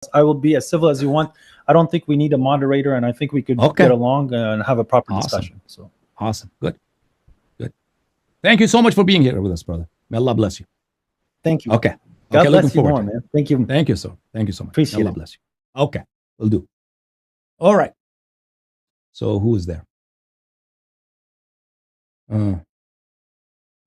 I will be as civil as you want. I don't think we need a moderator, and I think we could get along and have a proper discussion. So awesome, good. Thank you so much for being here with us, brother. May Allah bless you. Thank you. Okay. God bless you more, man. Thank you. Thank you, sir. Thank you so much. Appreciate Allah bless you. Okay, will do. All right. So who is there?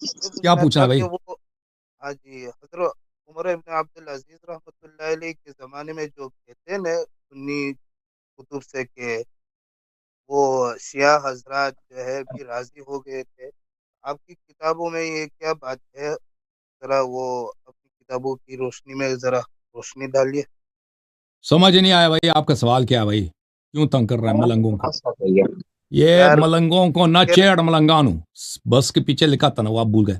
کیا پوچھنا بھائی؟ ہاں جی، حضرت عمر ابن عبدالعزیز رحمۃ اللہ علیہ کے زمانے میں جو کہتے ہیں نا سنی کتب سے کہ وہ شیعہ حضرات جو ہے بھی راضی ہو گئے تھے، آپ کی کتابوں میں یہ کیا بات ہے؟ ذرا وہ اپنی کتابوں کی روشنی میں ذرا روشنی ڈالیے۔ سمجھ نہیں آیا بھائی آپ کا سوال کیا ہے بھائی؟ کیوں تنگ کر رہے ہیں ملنگوں کو؟ یہ یار ملنگوں کو نہ چیڑ ملنگانو، بس کے پیچھے لکھا تھا نا، وہ آپ بھول گئے۔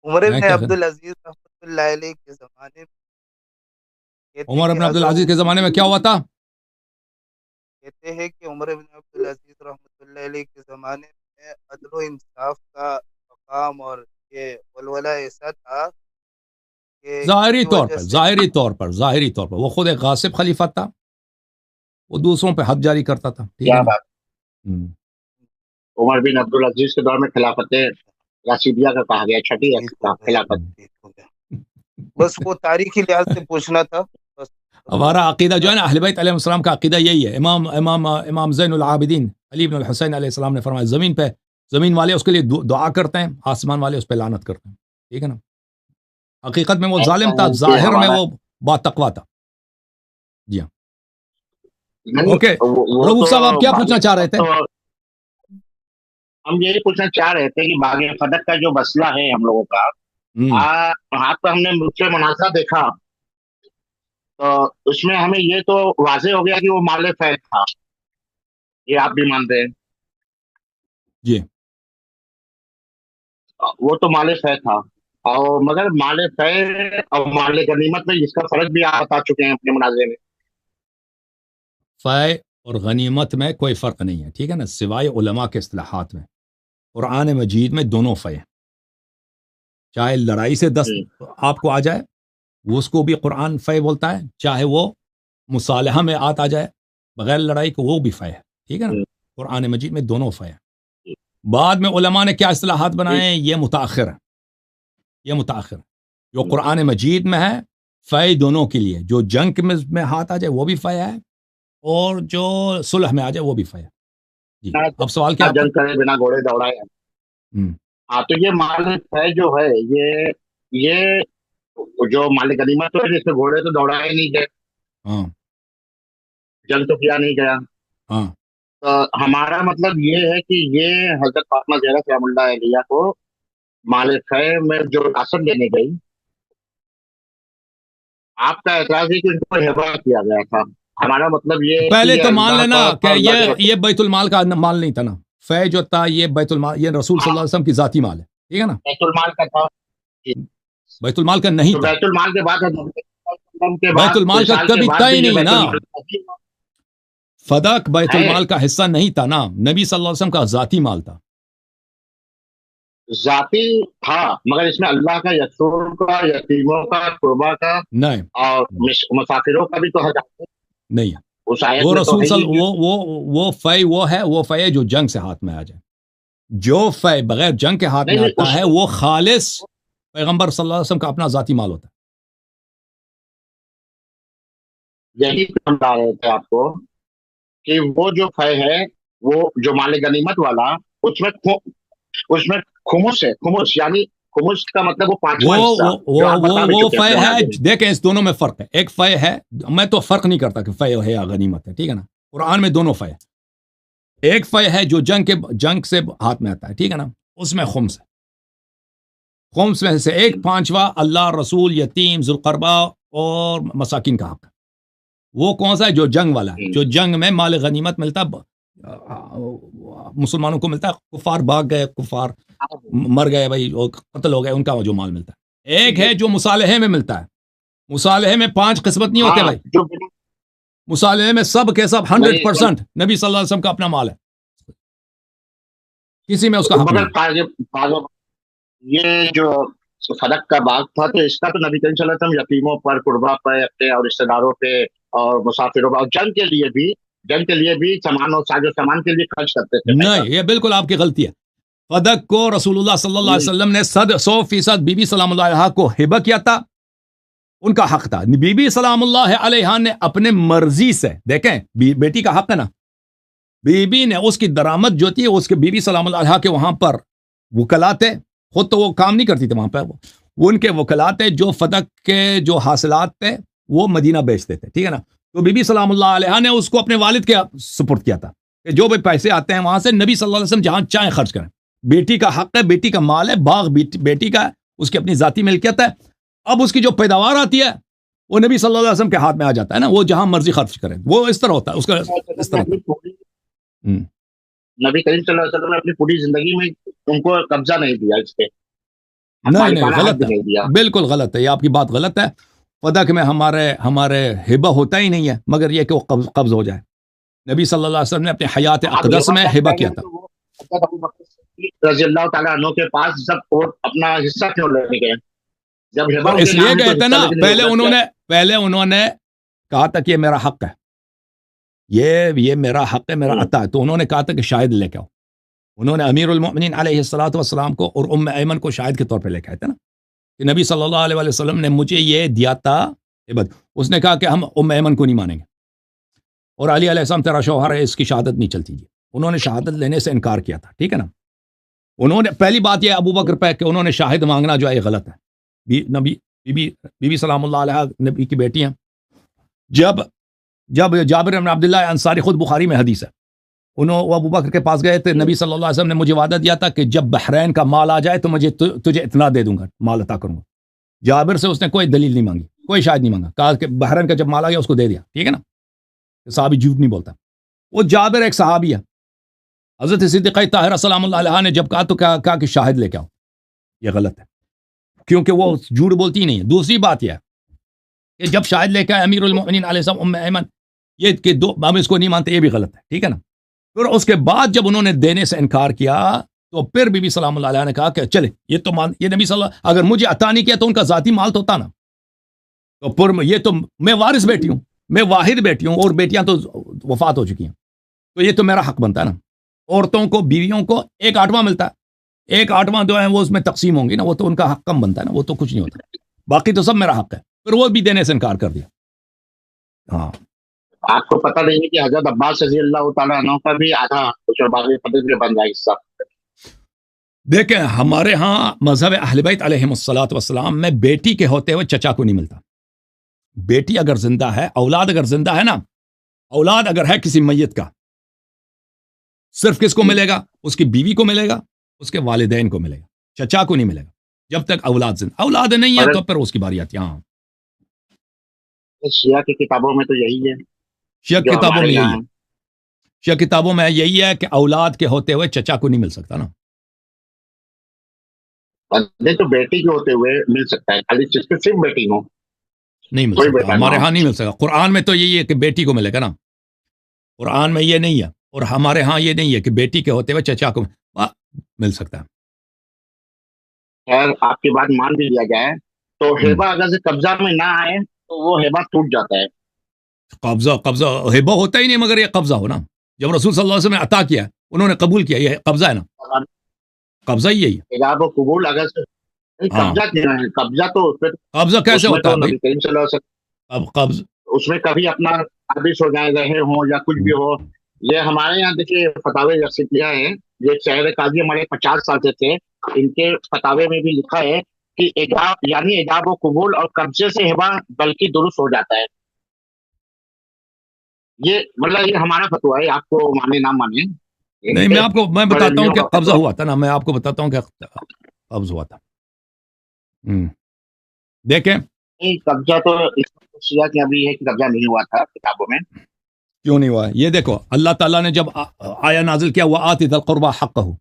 عمر میں ابن کیا عبدالعزیز رحمۃ اللہ علیہ کے زمانے میں کہتے ہیں عمر کہ ابن عبدالعزیز کے زمانے میں کیا ہوا تھا؟ کہتے ہیں کہ عمر ابن عبدالعزیز رحمۃ اللہ علیہ کے زمانے میں عدل و انصاف کا مقام اور یہ ولولہ ایسا تھا کہ ظاہری کسی طور وجہ پر سے ظاہری طور پر وہ خود ایک غاصب خلیفہ تھا، وہ دوسروں پہ حد جاری کرتا تھا، ٹھیک ہے کیا نا؟ بات، عمر بن عبدالعزیز کے دور میں خلافت راشدیہ کا کہا گیا، چھٹی ٹھیک ہو گیا، خلافت۔ ٹھیک ہو گیا، بس وہ تاریخی لحاظ سے پوچھنا تھا بس۔ ہمارا عقیدہ جو ہے نا اہل بیت علیہ السلام کا عقیدہ یہی ہے۔ امام زین العابدین علی بن الحسین علیہ السلام نے فرمایا زمین والے اس کے لیے دعا کرتے ہیں، آسمان والے اس پہ لعنت کرتے ہیں، ٹھیک ہے نا؟ حقیقت میں وہ ظالم تھا، ظاہر میں وہ با تقویٰ تھا۔ جی ہاں، اوکے رؤوف صاحب آپ کیا پوچھنا چاہ رہے تھے؟ ہم یہی پوچھنا چاہ رہے تھے کہ باغ فدق کا جو مسئلہ ہے ہم لوگوں کا، وہاں پہ ہم نے مجھ سے مناظرہ دیکھا تو اس میں ہمیں یہ تو واضح ہو گیا کہ وہ مال فیض تھا، یہ آپ بھی مانتے ہیں؟ جی وہ تو مال فیض تھا، اور مگر مال فیض اور مال غنیمت میں اس کا فرق بھی آپ بتا چکے ہیں اپنے مناظرے میں۔ فے اور غنیمت میں کوئی فرق نہیں ہے، ٹھیک ہے نا، سوائے علماء کے اصطلاحات میں۔ قرآن مجید میں دونوں فے ہیں، چاہے لڑائی سے دست آپ کو آ جائے وہ اس کو بھی قرآن فے بولتا ہے، چاہے وہ مصالحہ میں آ جائے بغیر لڑائی کو وہ بھی فے ہے، ٹھیک ہے نا۔ قرآن مجید میں دونوں فے ہیں۔ بعد میں علماء نے کیا اصطلاحات بنائے ہیں، یہ متاخر ہے۔ جو قرآن مجید میں ہے فے دونوں کے لیے، جو جنگ میں ہاتھ آ جائے وہ بھی فے ہے، اور جو صلح میں آ جائے وہ بھی فے ہے۔ جی اب سوال کیا؟ جنگ کرے بنا گھوڑے دوڑائے۔ ہاں تو یہ مال فیض جو ہے یہ جو مال غنیمت ہے جس میں گھوڑے تو دوڑائے نہیں گئے، جنگ تو کیا نہیں گیا، تو ہمارا مطلب یہ ہے کہ یہ حضرت فاطمہ زہرا سلام اللہ علیہ کو مال فیض میں جو اثر دینے گئی، آپ کا اعتراض ہے کہ ان کو ہبا کیا گیا تھا۔ ہمارا مطلب یہ پہلے تو مان لینا کہ یہ بیت المال کا مال نہیں تھا نا، فے جو تھا یہ بیت المال، یہ رسول صلی اللہ علیہ وسلم کی ذاتی مال ہے، ٹھیک ہے نا۔ بیت المال کا تھا، بیت المال کا نہیں تھا، بیت المال کے بعد بیت المال کا کبھی تھا ہی نہیں نا، فدق بیت المال کا حصہ نہیں تھا نا، نبی صلی اللہ علیہ وسلم کا ذاتی مال تھا۔ ذاتی تھا مگر اس میں اللہ کا، یتیموں کا، یتیموں کا، قربا کا نہیں، اور مسافروں کا بھی تو حق نہیں ہے۔ اس آیت وہ میں تو رسول ہے ہی۔ وہ فے وہ فے جو جنگ سے ہاتھ میں آ جائے، جو فے بغیر جنگ کے ہاتھ میں آتا ہے وہ خالص پیغمبر صلی اللہ علیہ وسلم کا اپنا ذاتی مال ہوتا ہے۔ یہی سمجھا رہے تھے آپ کو کہ وہ جو فے ہے، وہ جو مال غنیمت والا، اس میں خمس ہے، خمس یعنی خمس کا مطلب وہ پانچواں حصہ جو آپ بتا بھی وہ چکے ہیں فے اپنے ہے، مناظر میں۔ دیکھیں اس دونوں میں فرق ہے۔ ایک فے ہے، میں تو فرق نہیں کرتا کہ فے ہے یا غنیمت ہے، ٹھیک ہے نا، قرآن میں دونوں فے ہے۔ ایک فے ہے جو جنگ سے ہاتھ میں آتا ہے، ٹھیک ہے نا، اس میں خمس ہے، خمس میں سے 1/5 اللہ، رسول، یتیم، ذوالقربہ اور مساکین کا حق ہے۔ وہ کون سا ہے؟ جو جنگ والا ہے، جو جنگ میں مال غنیمت ملتا مسلمانوں کو ملتا ہے، کفار بھاگ گئے، کفار مر گئے بھائی، قتل ہو گئے، ان کا جو مال ملتا ہے۔ ایک ہے جو مصالحے میں ملتا ہے، مصالحے میں 5 قسمت نہیں ہوتے بھائی، مصالحے میں سب کے سب 100% نبی صلی اللہ علیہ وسلم کا اپنا مال ہے، کسی میں اس کا حق نہیں۔ یہ جو صدق کا باغ تھا تو اس کا تو نبی کریم صلی اللہ علیہ وسلم یتیموں پر، قربا پر، اپنے اور رشتہ داروں پہ اور مسافروں پر اور جنگ کے لیے بھی سامان اور ساز و سامان کے لیے خرچ کرتے تھے۔ نہیں، یہ بالکل آپ کی غلطی ہے۔ فدق کو رسول اللہ صلی اللہ علیہ وسلم نے 100% بی بی سلام اللہ علیہ کو ہبہ کیا تھا، ان کا حق تھا۔ بی بی سلام اللہ علیہ نے اپنے مرضی سے، دیکھیں بیٹی کا حق ہے نا، بی بی نے اس کی درآمد جو تھی اس کے بی بی سلام اللہ علیہ کے وہاں پر وکلا تھے، خود تو وہ کام نہیں کرتی تھے وہاں پہ، وہ ان کے وکلا تھے جو فتح کے جو حاصلات تھے وہ مدینہ بیچتے تھے، ٹھیک ہے نا. تو بی بی سلام اللہ علیہ نے اس کو اپنے والد کے سپرد کیا تھا کہ جو بھی پیسے آتے ہیں وہاں سے نبی صلی اللہ علیہ وسلم جہاں چاہیں خرچ کریں. بیٹی کا حق ہے، بیٹی کا مال ہے، باغ بیٹی کا ہے، اس کی اپنی ذاتی ملکیت ہے. اب اس کی جو پیداوار آتی ہے وہ نبی صلی اللہ علیہ وسلم کے ہاتھ میں آ جاتا ہے نا، وہ جہاں مرضی خرچ کرے. وہ اس طرح ہوتا ہے، اس کا اس طرح. نبی کریم صلی اللہ علیہ وسلم نے اپنی پوری زندگی میں ان کو قبضہ نہیں دیا اس پہ، نہیں غلط ہے، بالکل غلط ہے، یہ آپ کی بات غلط ہے. فدق میں ہمارے ہبہ ہوتا ہی نہیں ہے، مگر یہ کہ وہ قبض ہو جائے. نبی صلی اللہ علیہ وسلم نے اپنے حیات اقدس میں ہبہ کیا تھا. رضی اللہ تعالیٰ عنہ کے پاس جب اپنا حصہ کیوں لینے گئے؟ جب ہبہ اس لیے گئے تھے نا، پہلے انہوں نے کہا تھا کہ یہ میرا حق ہے، یہ میرا حق ہے، میرا عطا ہے. تو انہوں نے کہا تھا کہ شاہد لے کے آؤ. انہوں نے امیر المؤمنین علیہ الصلوۃ والسلام کو اور ام ایمن کو شاہد کے طور پہ لے کے آئے تھے نا کہ نبی صلی اللہ علیہ وسلم نے مجھے یہ دیا تھا. اس نے کہا کہ ہم ام ایمن کو نہیں مانیں گے، اور علی علیہ السلام تیرا شوہر ہے، اس کی شہادت نہیں چلتی. انہوں نے شہادت لینے سے انکار کیا تھا، ٹھیک ہے نا. انہوں نے پہلی بات یہ ابو بکر پہ کہ انہوں نے شاہد مانگنا جو ہے یہ غلط ہے. بی بی سلام اللہ علیہ نبی کی بیٹی ہیں. جب جابر بن عبداللہ انصاری، خود بخاری میں حدیث ہے، وہ ابو بکر کے پاس گئے تھے. نبی صلی اللہ علیہ وسلم نے مجھے وعدہ دیا تھا کہ جب بحرین کا مال آ جائے تو تجھے اتنا دے دوں گا، مال عطا کروں گا. جابر سے اس نے کوئی دلیل نہیں مانگی، کوئی شاہد نہیں مانگا، کہا کہ بحرین کا جب مال آ گیا اس کو دے دیا، ٹھیک ہے نا. صحابی جھوٹ نہیں بولتا. وہ جابر ایک صحابی ہے. حضرت صدیقہ طاہرہ سلام اللہ علیہ نے جب کہا تو کہا کہ شاہد لے کے آؤ. یہ غلط ہے کیونکہ وہ جھوٹ بولتی ہی نہیں ہے. دوسری بات یہ ہے کہ جب شاہد لے کے آئے امیر المؤمنین علیہ السلام ام ایمن، یہ کہ ہم اس کو نہیں مانتے، یہ بھی غلط ہے، ٹھیک ہے نا. پھر اس کے بعد جب انہوں نے دینے سے انکار کیا تو پھر بی بی سلام اللہ علیہ نے کہا کہ چلے یہ تو یہ نبی صلی اللہ، اگر مجھے عطا نہیں کیا تو ان کا ذاتی مال تو ہوتا نا. تو پھر یہ تو میں وارث بیٹی ہوں، میں واحد بیٹی ہوں، اور بیٹیاں تو وفات ہو چکی ہیں، تو یہ تو میرا حق بنتا ہے نا. عورتوں کو، بیویوں کو 1/8 ملتا ہے، 1/8 جو ہے وہ اس میں تقسیم ہوں گی نا، وہ تو ان کا حق کم بنتا ہے نا، وہ تو کچھ نہیں ہوتا، باقی تو سب میرا حق ہے. پھر وہ بھی دینے سے انکار کر دیا. ہاں آپ کو پتہ نہیں ہے کہ حضرت عباس رضی اللہ تعالیٰ عنہ کا بھی آدھا کچھ باقی پتہ بن جائے حصہ. دیکھیں ہمارے ہاں مذہب اہل بیت علیہم الصلوۃ والسلام میں بیٹی کے ہوتے ہوئے چچا کو نہیں ملتا. بیٹی اگر زندہ ہے، اولاد اگر زندہ ہے نا، اولاد اگر ہے کسی میت کا، صرف کس کو ملے گا؟ اس کی بیوی کو ملے گا، اس کے والدین کو ملے گا، چچا کو نہیں ملے گا جب تک اولاد زندہ. اولاد نہیں ہے تو پھر اس کی باری آتی ہے. ہاں شیعہ کی کتابوں میں تو یہی ہے، شیعہ کتابوں میں یہی ہے، شیعہ کتابوں میں یہی ہے کہ اولاد کے ہوتے ہوئے چچا کو نہیں مل سکتا نا. تو بیٹی کے ہوتے ہوئے مل سکتا ہے، خالی صرف بیٹی ہو نہیں مل سکتا. ہمارے ہاں نہیں مل سکتا. قرآن میں تو یہی ہے کہ بیٹی کو ملے گا نا، قرآن میں یہ نہیں ہے. اور ہمارے ہاں یہ نہیں ہے کہ بیٹی کے ہوتے ہوئے چچا کو مل سکتا ہے. خیر آپ کی بات مان بھی لیا جائے تو ہیبہ اگر سے قبضہ میں نہ آئے تو وہ ہیبہ ٹوٹ جاتا ہے. قبضہ ہیبہ ہوتا ہی نہیں، مگر یہ قبضہ ہو نا. جب رسول صلی اللہ علیہ وسلم نے عطا کیا، انہوں نے قبول کیا، یہ قبضہ ہے نا، قبضہ ہی یہی ہے. ایجاب و قبول اگر سے قبضہ تو قبضہ کیسے ہوتا ہے بھائی؟ اب قبض اس میں کبھی اپنا حادث ہو جائے، رہے ہوں یا کچھ بھی ہو. یہ ہمارے یہاں دیکھیے فتاوی یاسیہ ہیں، یہ شہر قاضی ہمارے 50 سال سے تھے، ان کے فتاوے میں بھی لکھا ہے کہ ایجاب یعنی ایجاب و قبول اور قبضے سے ہیبہ بلکہ درست ہو جاتا ہے. یہ مطلب یہ ہمارا فتویٰ ہے، آپ کو مانے نہ مانے. نہیں میں بتاتا ہوں کہ قبضہ ہوا تھا نا، میں آپ کو بتاتا ہوں کہ قبض ہوا تھا. دیکھیں قبضہ تو شیعہ کے ابھی ہے کہ قبضہ نہیں ہوا تھا کتابوں میں. کیوں نہیں ہوا؟ یہ دیکھو اللہ تعالیٰ نے جب آیا نازل کیا وَآتِ ذَا الْقُرْبَى حَقَّهُ،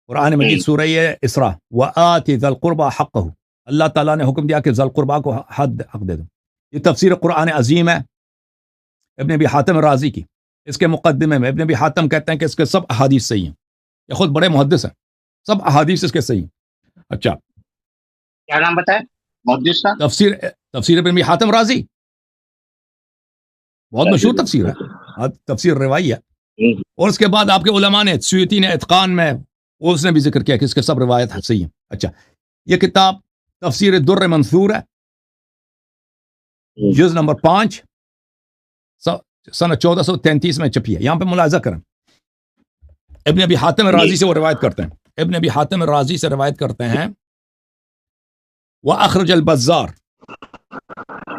قرآن مجید سورہ اسراء، وَآتِ ذَا الْقُرْبَى حَقَّهُ، اللہ تعالیٰ نے حکم دیا کہ ذا القربہ کو حق دے دو. یہ تفسیر قرآن عظیم ہے ابن ابی حاتم رازی کی. اس کے مقدمے میں ابن ابی حاتم کہتے ہیں کہ اس کے سب احادیث صحیح ہیں. یہ خود بڑے محدث ہیں، سب احادیث اس کے صحیح ہیں. اچھا کیا نام بتائے محدث کا؟ تفسیر ابن ابی حاتم رازی، بہت مشہور تفسیر ہے، تفسیر روائی ہے. اور اس کے بعد آپ کے علماء نے، سیوطی نے اتقان میں اس نے بھی ذکر کیا کہ اس کے سب روایت صحیح ہیں. اچھا یہ کتاب تفسیر در منثور ہے، جز نمبر 5، سنہ 1433 میں چھپی ہے. یہاں پہ ملاحظہ کریں ابن ابی حاتم الرازی سے وہ روایت کرتے ہیں، ابن ابی حاتم الرازی سے روایت کرتے ہیں وَأَخْرَجَ الْبَزَّارُ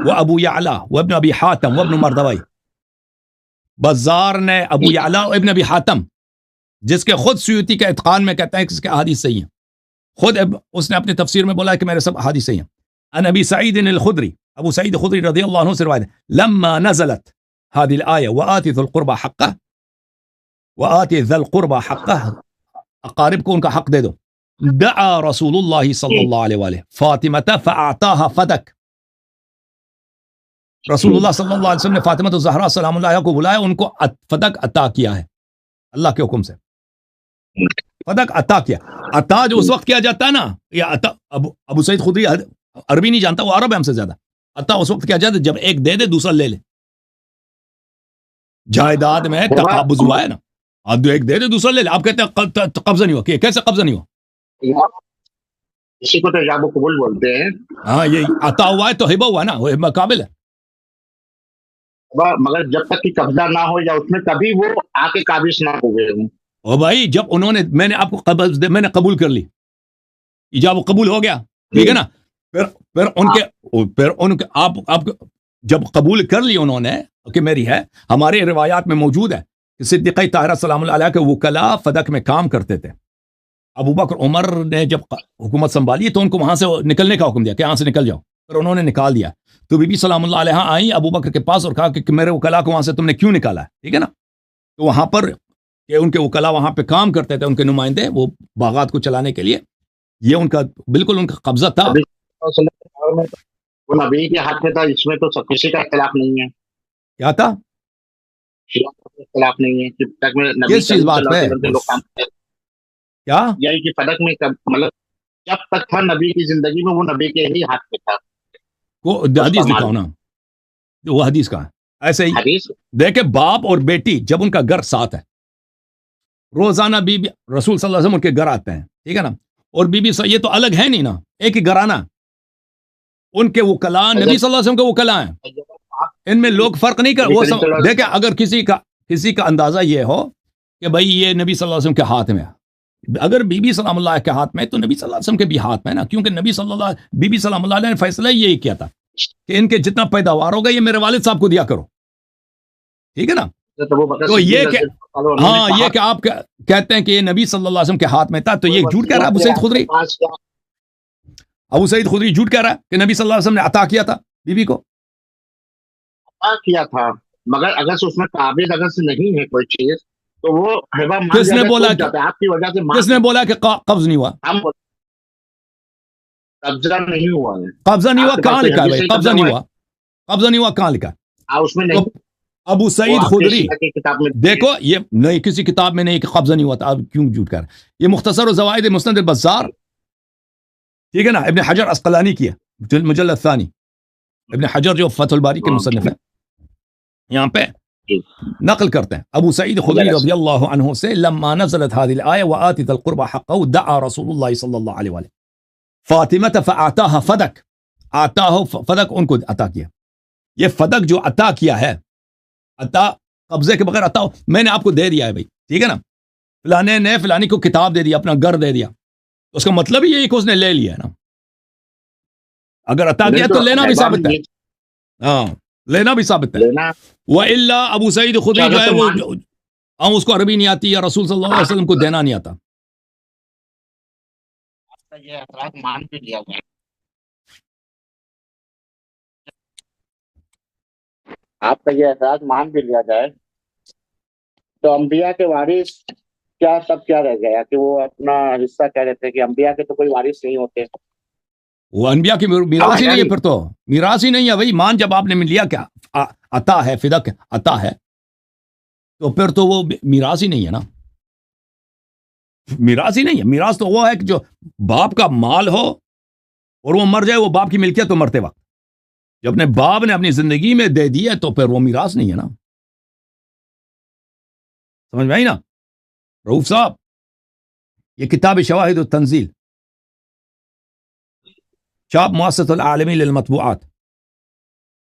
وَأَبُو يَعْلَى وَابْنُ أَبِي حَاتِمٍ وَابْنُ مَرْدَوَيْ، بزار نے ابو یعلا اور ابن ابی حاتم، جس کے خود سیوطی کے اتقان میں کہتے ہیں کہ اس کے احادیث صحیح ہیں، خود اس نے اپنی تفسیر میں بولا کہ میرے سب احادیث صحیح ہیں۔ ان ابی سعید الخدری، ابو سعید خدری رضی اللہ عنہ سے روایت ہے، لما نزلت هذه الآية وآتِ ذو القربى حقه وآتِ ذا القربى حقه، اقارب کو ان کا حق دے دو، دعا رسول اللہ صلی اللہ علیہ وآلہ فاطمہ فاعطاها فدک، رسول اللہ صلی اللہ علیہ وسلم نے فاطمہ الزہرا سلام اللہ علیہا کو بلایا، ان کو فدک عطا کیا ہے اللہ کے حکم سے، فدک عطا کیا۔ عطا جو اس وقت کیا جاتا ہے نا، یا عطا ابو سعید خدری عربی نہیں جانتا، وہ عرب ہے ہم سے زیادہ، عطا اس وقت کیا جاتا ہے جب ایک دے دے دوسرا لے لے، جائیداد میں تقابض ہوا ہے نا، آپ ایک دے دے دوسرا لے لے، آپ کہتے ہیں قبضہ نہیں ہوا، کہ کیسے قبضہ نہیں ہوا؟ اسی کو تو ایجاب و قبول بولتے ہیں۔ ہاں یہ عطا ہوا ہے تو ہبہ ہوا نا، وہ ہبہ قابل ہے، مگر جب تک کہ قبضہ نہ ہو یا اس میں کبھی وہ آ کے قابض نہ ہوئے ہوں۔ او بھائی جب انہوں نے، میں نے آپ کو قبض میں نے قبول کر لی، ایجاب و قبول ہو گیا، ٹھیک ہے نا، پھر ان کے آپ جب قبول کر لی انہوں نے کہ میری ہے، ہمارے روایات میں موجود ہے کہ صدیقہ طاہرہ سلام اللہ علیہ کے وکلاء فدق میں کام کرتے تھے، ابو بکر عمر نے جب حکومت سنبھالی تو ان کو وہاں سے نکلنے کا حکم دیا کہ یہاں سے نکل جاؤ، پھر انہوں نے نکال دیا، تو بی بی سلام اللہ علیہ آئیں ابو بکر کے پاس اور کہا کہ میرے وکلاء کو وہاں سے تم نے کیوں نکالا ہے، ٹھیک ہے نا، تو وہاں پر کہ ان کے وکلاء وہاں پہ کام کرتے تھے، ان کے نمائندے وہ باغات کو چلانے کے لیے، یہ ان کا بالکل ان کا قبضہ تھا۔ وہ نبی کے ہاتھ میں تھا، اس میں تو سب کسی کا اختلاف نہیں ہے، کیا تھا؟ اختلاف نہیں ہے کہ فدق میں نبی کس چیز بات پہ لوگ کام کرتے، کیا یہی کہ فدق میں مطلب جب تک تھا نبی کی زندگی میں وہ نبی کے ہی ہاتھ میں تھا۔ وہ حدیث دکھاؤ نا، وہ حدیث کا ہے ایسے ہی، دیکھیں باپ اور بیٹی جب ان کا گھر ساتھ ہے، روزانہ بی بی رسول صلی اللہ علیہ وسلم ان کے گھر آتے ہیں، ٹھیک ہے نا، اور بی بی یہ تو الگ ہے نہیں نا، ایک ہی گھرانہ، ان کے وکلاء نبی صلی اللہ علیہ وسلم کے وکلاء ہیں، ان میں لوگ فرق نہیں کر، وہ دیکھیں اگر کسی کا اندازہ یہ ہو کہ بھائی یہ نبی صلی اللہ علیہ وسلم کے ہاتھ میں ہے، اگر بی بی سلام اللہ کے ہاتھ میں تو نبی صلی اللہ علیہ وسلم کے بھی ہاتھ میں ہے نا، کیونکہ نبی بی بی سلام اللہ علیہ نے فیصلہ یہی کیا تھا کہ ان کے جتنا پیداوار ہوگا یہ میرے والد صاحب کو دیا کرو، ٹھیک ہے نا، تو یہ کہ ہاں یہ کہ آپ کہتے ہیں کہ یہ نبی صلی اللہ علیہ وسلم کے ہاتھ میں تھا، تو یہ جھوٹ کہہ رہا ہے ابو سعید خدری جھوٹ کہہ رہا ہے کہ نبی صلی اللہ علیہ وسلم نے عطا کیا تھا بی بی کو، عطا کیا تھا، مگر اگر سے اس میں قابل اگر سے نہیں ہے کوئی چیز تو وہ کس نے بولا کہ آپ کی وجہ سے کس نے بولا کہ قبض نہیں ہوا؟ قبضہ نہیں ہوا ہے، قبضہ نہیں ہوا کہاں لکھا ہے بھائی؟ قبضہ نہیں ہوا، قبضہ نہیں ہوا کہاں لکھا ہے؟ اس میں نہیں، ابو سعید خدری دیکھو یہ نہیں کسی کتاب میں نہیں کہ قبضہ نہیں ہوا تھا، آپ کیوں جھوٹ کر رہے ہیں؟ یہ مختصر و زوائد مسند البزار، ٹھیک ہے نا، ابن حجر عسقلانی کی ہے مجلد ثانی، ابن حجر جو فتح الباری کے مصنف ہے، یہاں پہ نقل کرتے ہیں ابو سعید خدری رضی اللہ عنہ سے، لما نزلت هذه الآية وآتِ ذا القربى حقه دعا رسول اللہ صلی اللہ علیہ وآلہ فاطمہ فاعطاها فدک، آتاہ فدک ان کو عطا کیا، یہ فدک جو عطا کیا ہے، عطا قبضے کے بغیر عطا، میں نے آپ کو دے دیا ہے بھائی، ٹھیک ہے نا، فلانے نے فلانی کو کتاب دے دیا، اپنا گھر دے دیا، اس کا مطلب ہی یہی کہ اس نے لے لیا ہے نا، اگر عطا کیا تو لینا بھی ثابت ہے، ہاں لینا بھی ثابت ہے، وَإِلَّا ابو سعید خدری جو ہے وہ اس کو عربی نہیں آتی یا رسول صلی اللہ علیہ وسلم کو دینا نہیں آتا، یہ اعتراض مان بھی لیا جائے، آپ کا یہ اعتراض مان بھی لیا جائے تو انبیاء کے وارث کیا سب کیا رہ گیا کہ وہ اپنا حصہ کہہ رہتے ہیں کہ انبیاء کے تو کوئی وارث نہیں ہوتے، وہ انبیاء کی میراث ہی نہیں ہے، پھر تو میراث ہی نہیں ہے بھائی، مان جب آپ نے لیا کیا عطا ہے، فدق عطا ہے، تو پھر تو وہ میراث ہی نہیں ہے نا، میراث ہی نہیں ہے، میراث تو وہ ہے کہ جو باپ کا مال ہو اور وہ مر جائے، وہ باپ کی ملکیت تو مرتے وقت، جب اپنے باپ نے اپنی زندگی میں دے دی ہے تو پھر وہ میراث نہیں ہے نا، سمجھ میں آئی نا رؤوف صاحب؟ یہ کتاب شواہد التنزیل، چاپ مؤسسۃ العالمین للمطبوعات،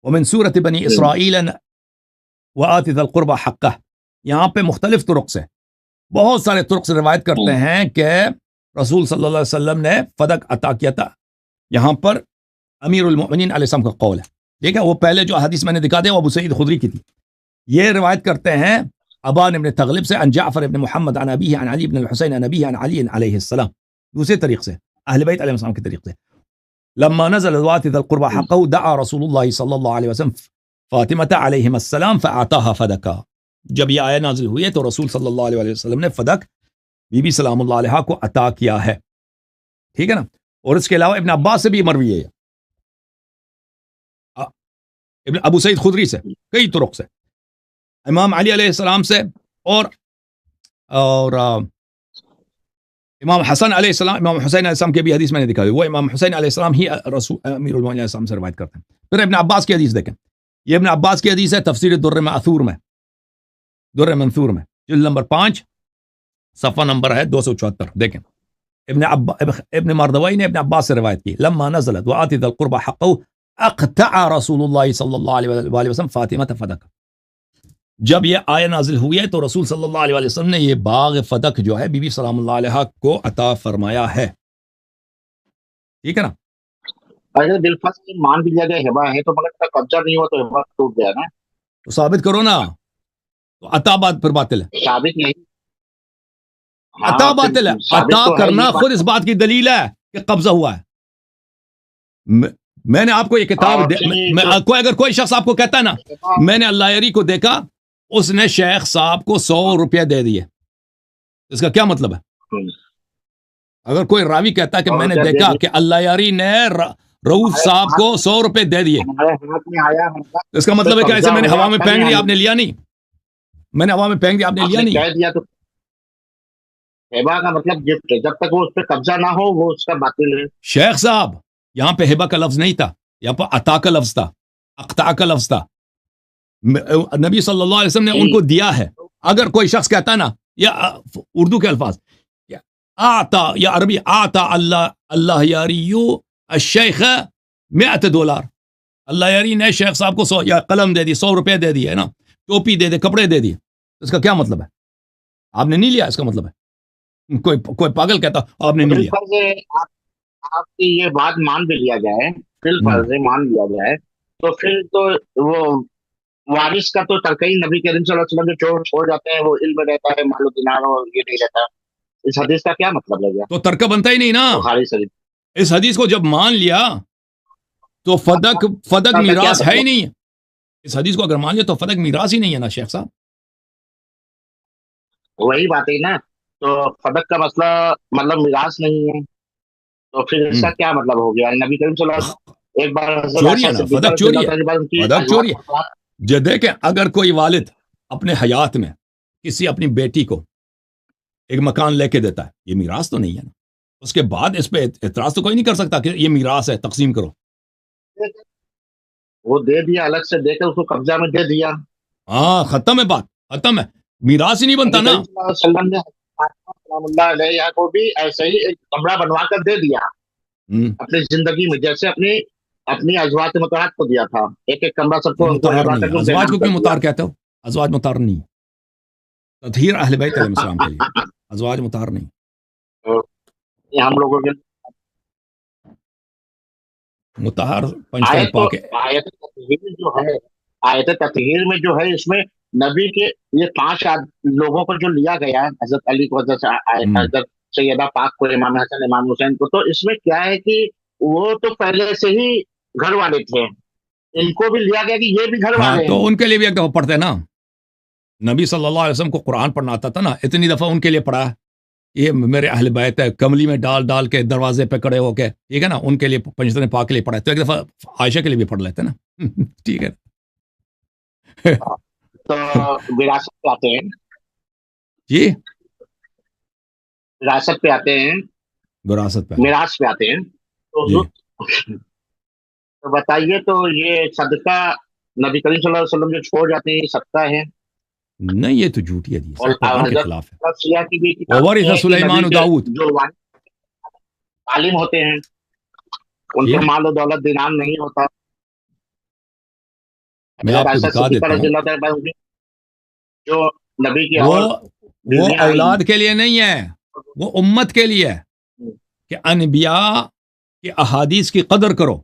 ومن سورۃ بنی اسرائیل وآتِ ذی القربى حقہ، یہاں پہ مختلف طرق سے بہت سارے طرق سے روایت کرتے ہیں کہ رسول صلی اللہ علیہ وسلم نے فدق عطا کیا تھا. یہاں پر امیر المؤمنین علیہ السلام کا قول ہے. ٹھیک ہے, وہ پہلے جو حدیث میں نے دکھا دیا وہ ابو سعید خدری کی تھی. یہ روایت کرتے ہیں ابان ابن تغلب سے, عن جعفر ابن محمد عن ابیہ عن علی ابن الحسین عن ابیہ عن علی علیہ السلام, دوسرے طریق سے, اہل بیت علیہ السلام کے طریق سے. لما نزل وات ذی القربى حقه دعا رسول اللہ صلی اللہ علیہ وسلم فاطمہ علیہم السلام فاعطاها فدکا. جب یہ آیت نازل ہوئی ہے تو رسول صلی اللہ علیہ وسلم نے فدق بی بی سلام اللہ علیہا کو عطا کیا ہے. ٹھیک ہے نا. اور اس کے علاوہ ابن عباس سے بھی مروی ہے, ابن ابو سعید خدری سے, کئی طرق سے, امام علی علیہ السلام سے, اور امام حسن علیہ السلام, امام حسین علیہ السلام کے بھی حدیث میں نے دکھا دی. وہ امام حسین علیہ السلام ہی رسول امیر المؤمنین علیہ السلام سے روایت کرتے ہیں. پھر ابن عباس کی حدیث دیکھیں, یہ ابن عباس کی حدیث ہے تفسیر در منثور میں, در منثور میں جلد نمبر 5 صفحہ نمبر ہے 274. دیکھیں ابن مردوی نے ابن عباس سے روایت کی, لما نزلت وآت ذی القربى حقه اقطع رسول اللہ صلی اللہ علیہ وسلم فاطمہ فدق. جب یہ آیت نازل ہوئی ہے تو رسول صلی اللہ علیہ وسلم نے یہ باغ فدق جو ہے بی بی سلام اللہ علیہ کو عطا فرمایا ہے. ٹھیک ہے نا. اگر بالفرض مان بھی لیا گیا ہبہ ہے تو مگر تک قبضہ نہیں ہوا تو ہبہ ٹوٹ گیا نا, تو ثابت کرو نا. تو عطا بات پھر باطل ہے, ثابت نہیں, عطا باطل ہے. عطا کرنا خود اس بات کی دلیل ہے کہ قبضہ ہوا ہے. میں نے آپ کو یہ کتاب اگر کوئی شخص آپ کو کہتا ہے نا میں نے اللہ یاری کو دیکھا, اس نے شیخ صاحب کو 100 روپیہ دے دیے, اس کا کیا مطلب ہے؟ اگر کوئی راوی کہتا ہے کہ میں نے دیکھا کہ اللہ یاری نے رؤوف صاحب کو 100 روپے دے دیے, اس کا مطلب ہے کہ ایسے میں نے ہوا میں پھینک دیا, آپ نے لیا نہیں. میں نے ہوا میں پھینک دیا, آپ نے لیا نہیں. ہبہ کا مطلب جب تک وہ اس پہ قبضہ نہ ہو وہ اس کا باطل ہے. شیخ صاحب یہاں پہ ہبہ کا لفظ نہیں تھا, یہاں پہ عطا کا لفظ تھا, اقطاع کا لفظ تھا. نبی صلی اللہ علیہ وسلم نے ان کو دیا ہے. اگر کوئی شخص کہتا ہے نا, یا اردو کے الفاظ آتا, یا عربی آتا اللہ یاریو الشیخ $100, اللہ یاری نے شیخ صاحب کو 100 یا قلم دے دی, 100 روپے دے دی ہے نا, ٹوپی دے دے, کپڑے دے دیے, اس کا کیا مطلب ہے؟ آپ نے نہیں لیا, اس کا مطلب ہے کوئی پاگل کہتا آپ نے نہیں لیا. آپ کی یہ بات مان بھی لیا جائے, بالفرض مان لیا جائے, تو پھر تو وہ وارث کا تو ترکئی نبی کریم صلی اللہ علیہ وسلم جو چھوڑ جاتے ہیں وہ علم رہتا ہے, مال و دینار اور یہ نہیں رہتا. اس حدیث کا کیا مطلب لگا؟ تو ترکہ بنتا ہی نہیں نا. بخاری شریف اس حدیث کو جب مان لیا تو فدق میراث ہے ہی نہیں ہے. اس حدیث کو اگر مان لیا تو فدق میراث ہی نہیں ہے نا شیخ صاحب. وہی بات ہے نا, تو فدق کا مسئلہ مطلب میراث نہیں ہے, تو پھر اس کا کیا مطلب ہو گیا؟ نبی کریم صلی اللہ علیہ وسلم ایک بار چوری ہے نا, فدق چوری ہے, فدق چوری ہے. جو دیکھیں اگر کوئی والد اپنے حیات میں کسی اپنی بیٹی کو ایک مکان لے کے دیتا ہے, یہ میراث تو نہیں ہے نا. اس کے بعد اس پہ اعتراض تو کوئی نہیں کر سکتا کہ یہ میراث ہے, تقسیم کرو. وہ دے دیا, الگ سے دے کر اس کو قبضہ میں دے دیا, ہاں ختم ہے بات, ختم ہے. میراث ہی نہیں بنتا نا. اللہ علیہ کو بھی ایسے ہی ایک کمرہ بنوا کر دے دیا اپنی زندگی میں, جیسے اپنی ازواج مطہرات کو دیا تھا, ایک ایک کمرہ سب کو. ازواج کو کیوں مطہر کہتے ہو؟ ازواج مطہر نہیں, تطہیر اہل بیت علیہ السلام کے لیے, ازواج مطہر نہیں. ہم لوگوں کے مطہر پنچ پاک ہے. آیت تطہیر میں جو ہے اس میں نبی کے یہ 5 لوگوں کو جو لیا گیا ہے, حضرت علی کو, حضرت سیدہ پاک کو, امام حسن, امام حسین کو, تو اس میں کیا ہے کہ وہ تو پہلے سے ہی گھر والے تھے, ان کو بھی لیا گیا کہ یہ بھی گھر والے ہیں. تو ان کے لیے بھی ایک دفعہ پڑھتے ہیں نا, نبی صلی اللہ علیہ وسلم کو قرآن پڑھنا آتا تھا نا, اتنی دفعہ ان کے لیے پڑھا, یہ میرے اہل بیت ہے, کملی میں ڈال کے دروازے پہ کڑے ہو کے, ٹھیک ہے نا, ان کے لیے پنجتن پاک کے لیے پڑھا, تو ایک دفعہ عائشہ کے لیے بھی پڑھ لیتے نا. ٹھیک ہے. تو وراثت پہ آتے ہیں, جی وراثت پہ آتے ہیں, وراثت پہ, میراث پہ آتے ہیں. تو بتائیے, تو یہ صدقہ نبی کریم صلی اللہ علیہ وسلم جو چھوڑ جاتے ہیں یہ صدقہ ہے؟ نہیں, یہ تو جھوٹی حدیث ہے, قرآن کے خلاف ہے. وورث سلیمان و داؤد جو عالم ہوتے ہیں ان کے مال و دولت دینار نہیں ہوتا. میں آپ کو دکھا دیتا ہوں, جو نبی کی وہ اولاد کے لیے نہیں ہے، وہ امت کے لیے ہے کہ انبیاء کے احادیث کی قدر کرو.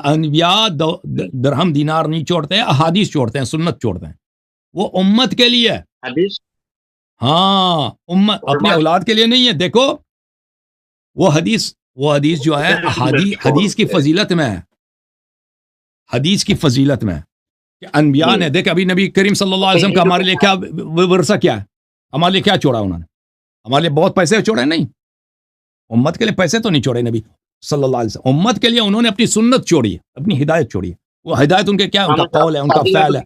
انبیاء درہم دینار نہیں چھوڑتے ہیں، احادیث چھوڑتے ہیں، سنت چھوڑتے ہیں. وہ امت کے لیے ہے. حدیث ہاں امت، اپنی اولاد کے لیے نہیں ہے. دیکھو وہ حدیث جو ہے حدیث کی فضیلت میں ہے، حدیث کی فضیلت میں ہے کہ انبیاء نے، دیکھ ابھی نبی کریم صلی اللہ علیہ وسلم کا ہمارے لیے کیا ورثہ کیا ہے، ہمارے لیے کیا چھوڑا انہوں نے؟ ہمارے لیے بہت پیسے چھوڑے نہیں، امت کے لیے پیسے تو نہیں چھوڑے نبی صلی اللہ علیہ وسلم. امت کے لیے انہوں نے اپنی سنت چھوڑی ہے، اپنی ہدایت چھوڑی ہے. وہ ہدایت ان کے کیا، ان کا قول ہے، ان کا فعل ہے.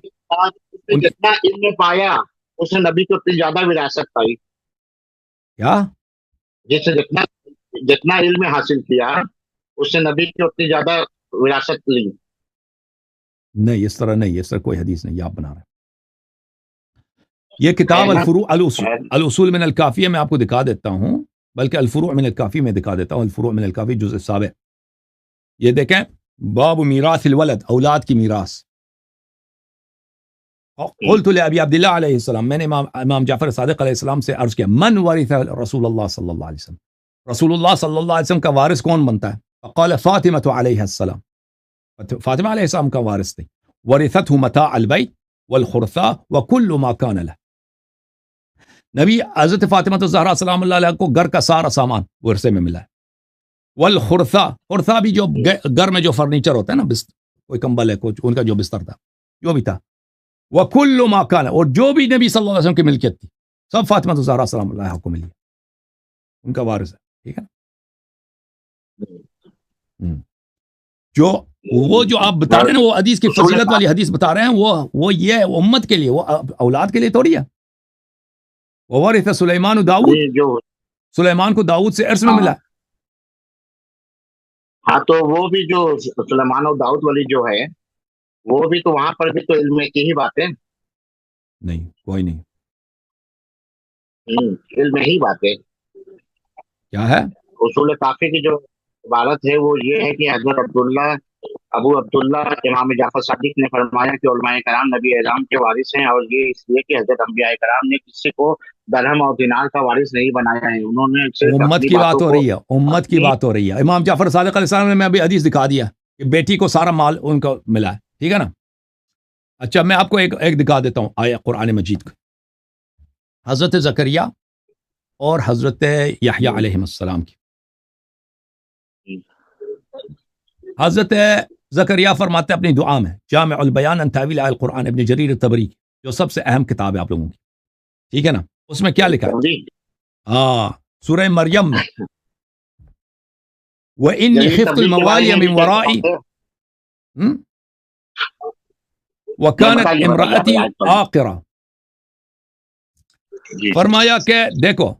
جتنا علم پایا اس نے نبی کو اتنی زیادہ وراثت پائی. کیا جس سے جتنا علم حاصل کیا اس سے نبی کی اتنی زیادہ وراثت لی. نہیں، اس طرح نہیں، اس طرح کوئی حدیث نہیں، آپ بنا رہے ہیں. یہ کتاب الفروع الاصول من الکافیہ میں آپ کو دکھا دیتا ہوں، بلکہ الفروع من الکافی میں دکھا دیتا ہوں. الفروع من الکافی جزء 7. یہ دیکھیں، باب میراث الولد، اولاد کی میراث. قلت لأبی عبداللہ علیہ السلام، میں نے امام جعفر صادق علیہ السلام سے عرض کیا، من ورث رسول اللہ صلی اللہ علیہ وسلم، رسول اللہ صلی اللہ علیہ وسلم کا وارث کون بنتا ہے؟ فقال فاطمہ علیہ السلام، فاطمہ علیہ السلام کا وارث تھی. ورثته متاع البیت والخرثاء وكل ما كان له. نبی حضرت فاطمہ الزہرا سلام اللہ علیہ کو گھر کا سارا سامان ورثے میں ملا ہے. والخرثاء، خرثاء بھی جو گھر میں جو فرنیچر ہوتا ہے نا، کوئی کمبل ہے، کوئی ان کا جو بستر تھا، جو بھی تھا. وَكُلُّ مَا كَانَ، اور جو بھی نبی صلی اللہ علیہ وسلم کی ملکیت تھی سب فاطمہ الزہرا سلام اللہ علیہ کو ملی، ان کا وارث ہے. ٹھیک ہے نا؟ جو آپ بتا رہے ہیں نا، وہ حدیث کی فضیلت والی حدیث بتا رہے ہیں، وہ یہ ہے، وہ امت کے لیے، وہ اولاد کے لیے تھوڑی ہے. وَوَرِثَ سُلَيْمَانُ داؤد، سلیمان کو داؤد سے عرص میں ملا. ہاں تو وہ بھی جو سلیمان اور داؤد والی جو ہے، وہ بھی تو وہاں پر بھی تو علم کی ہی بات ہے. نہیں، کوئی نہیں. علم ہی بات ہے. کیا ہے اصول کافی کی جو عبارت ہے وہ یہ ہے کہ حضرت ابو عبداللہ امام جعفر صادق نے فرمایا کہ علماء کرام نبی اعظم کے وارث ہیں، اور یہ اس لیے کہ حضرت انبیاء کرام نے کسی کو درہم اور دینار کا وارث نہیں بنایا ہے. انہوں نے امت کی بات ہو رہی ہے، امت کی بات ہو رہی ہے. امام جعفر صادق علیہ السلام نے، میں ابھی حدیث دکھا دیا کہ بیٹی کو سارا مال ان کو ملا ہے. ٹھیک ہے نا؟ اچھا میں آپ کو ایک دکھا دیتا ہوں آیہ قرآن مجید کا. حضرت زکریا اور حضرت یحییٰ علیہ السلام کی. حضرت زکریا فرماتے ہیں اپنی دعا میں، جامع البیان عن تاویل آیہ القرآن، ابن جریر الطبری، جو سب سے اہم کتاب ہے آپ لوگوں کی. ٹھیک ہے نا؟ اس میں کیا لکھا ہے؟ ہاں، سورہ مریم میں، وَإِنِّي خِفْتُ الْمَوَالِيَ مِنْ وَرَائِي وَكَانَتْ امْرَأَتِي عَاقِرًا. فرمایا کہ دیکھو،